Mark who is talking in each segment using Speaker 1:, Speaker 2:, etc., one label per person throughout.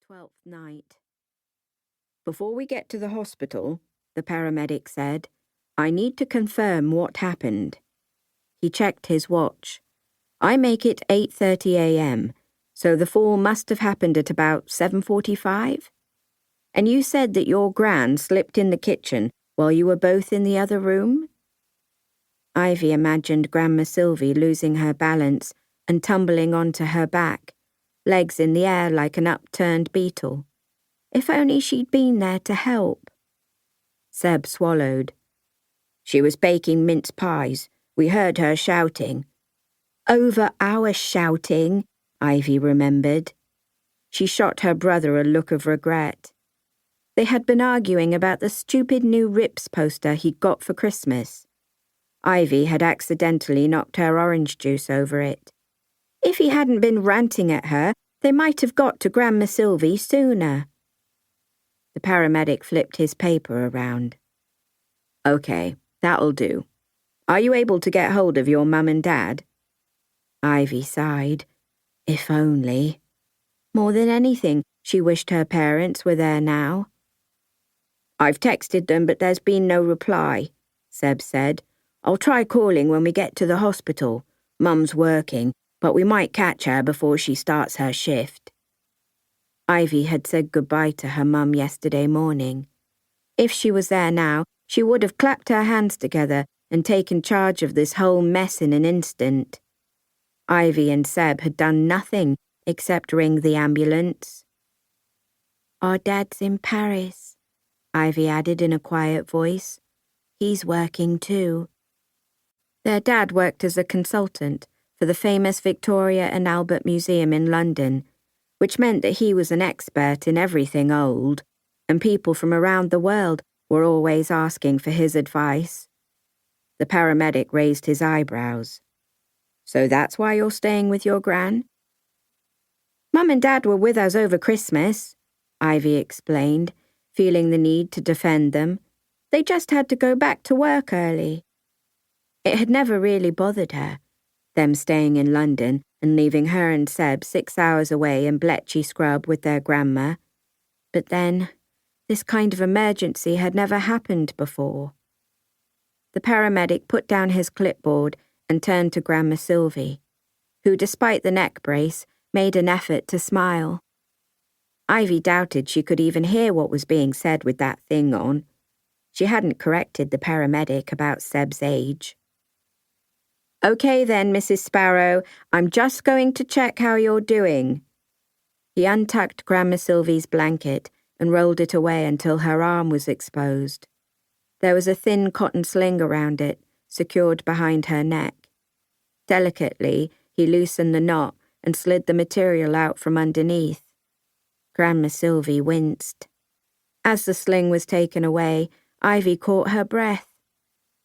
Speaker 1: 12th night. "Before we get to the hospital," the paramedic said, "I need to confirm what happened." He checked his watch. "I make it 8:30 a.m., so the fall must have happened at about 7:45? And you said that your gran slipped in the kitchen while you were both in the other room?" Ivy imagined Grandma Sylvie losing her balance and tumbling onto her back, legs in the air like an upturned beetle. If only she'd been there to help. Seb swallowed. "She was baking mince pies. We heard her shouting." "Over our shouting," Ivy remembered. She shot her brother a look of regret. They had been arguing about the stupid new Rips poster he'd got for Christmas. Ivy had accidentally knocked her orange juice over it. If he hadn't been ranting at her, they might have got to Grandma Sylvie sooner. The paramedic flipped his paper around. "Okay, that'll do. Are you able to get hold of your mum and dad?" Ivy sighed. If only. More than anything, she wished her parents were there now. "I've texted them, but there's been no reply," Seb said. "I'll try calling when we get to the hospital. Mum's working, but we might catch her before she starts her shift." Ivy had said goodbye to her mum yesterday morning. If she was there now, she would have clapped her hands together and taken charge of this whole mess in an instant. Ivy and Seb had done nothing except ring the ambulance. "Our dad's in Paris," Ivy added in a quiet voice. "He's working too." Their dad worked as a consultant for the famous Victoria and Albert Museum in London, which meant that he was an expert in everything old, and people from around the world were always asking for his advice. The paramedic raised his eyebrows. "So that's why you're staying with your gran?" "Mum and Dad were with us over Christmas," Ivy explained, feeling the need to defend them. "They just had to go back to work early." It had never really bothered her, them staying in London and leaving her and Seb 6 hours away in Bletchley Scrub with their grandma. But then, this kind of emergency had never happened before. The paramedic put down his clipboard and turned to Grandma Sylvie, who, despite the neck brace, made an effort to smile. Ivy doubted she could even hear what was being said with that thing on. She hadn't corrected the paramedic about Seb's age. "Okay then, Mrs. Sparrow, I'm just going to check how you're doing." He untucked Grandma Sylvie's blanket and rolled it away until her arm was exposed. There was a thin cotton sling around it, secured behind her neck. Delicately, he loosened the knot and slid the material out from underneath. Grandma Sylvie winced. As the sling was taken away, Ivy caught her breath.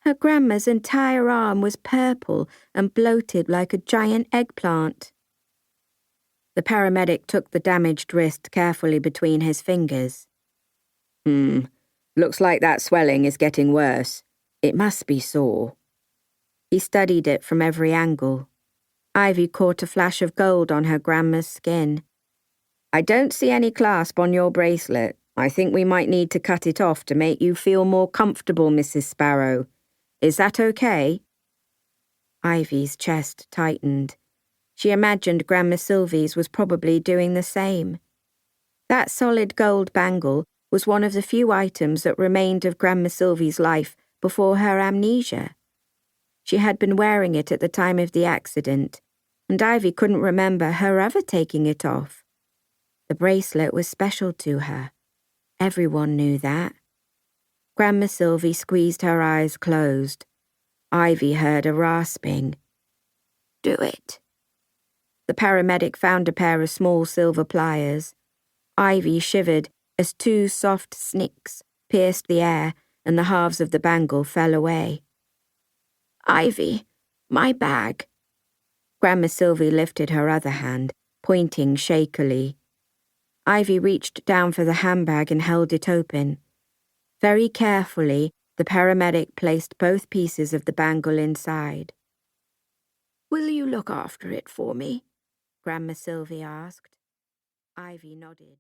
Speaker 1: Her grandma's entire arm was purple and bloated like a giant eggplant. The paramedic took the damaged wrist carefully between his fingers. Looks like that swelling is getting worse. It must be sore." He studied it from every angle. Ivy caught a flash of gold on her grandma's skin. "I don't see any clasp on your bracelet. I think we might need to cut it off to make you feel more comfortable, Mrs. Sparrow. Is that okay?" Ivy's chest tightened. She imagined Grandma Sylvie's was probably doing the same. That solid gold bangle was one of the few items that remained of Grandma Sylvie's life before her amnesia. She had been wearing it at the time of the accident, and Ivy couldn't remember her ever taking it off. The bracelet was special to her. Everyone knew that. Grandma Sylvie squeezed her eyes closed. Ivy heard a rasping. "Do it." The paramedic found a pair of small silver pliers. Ivy shivered as 2 soft snicks pierced the air and the halves of the bangle fell away. "Ivy, my bag." Grandma Sylvie lifted her other hand, pointing shakily. Ivy reached down for the handbag and held it open. Very carefully, the paramedic placed both pieces of the bangle inside. "Will you look after it for me?" Grandma Sylvie asked. Ivy nodded.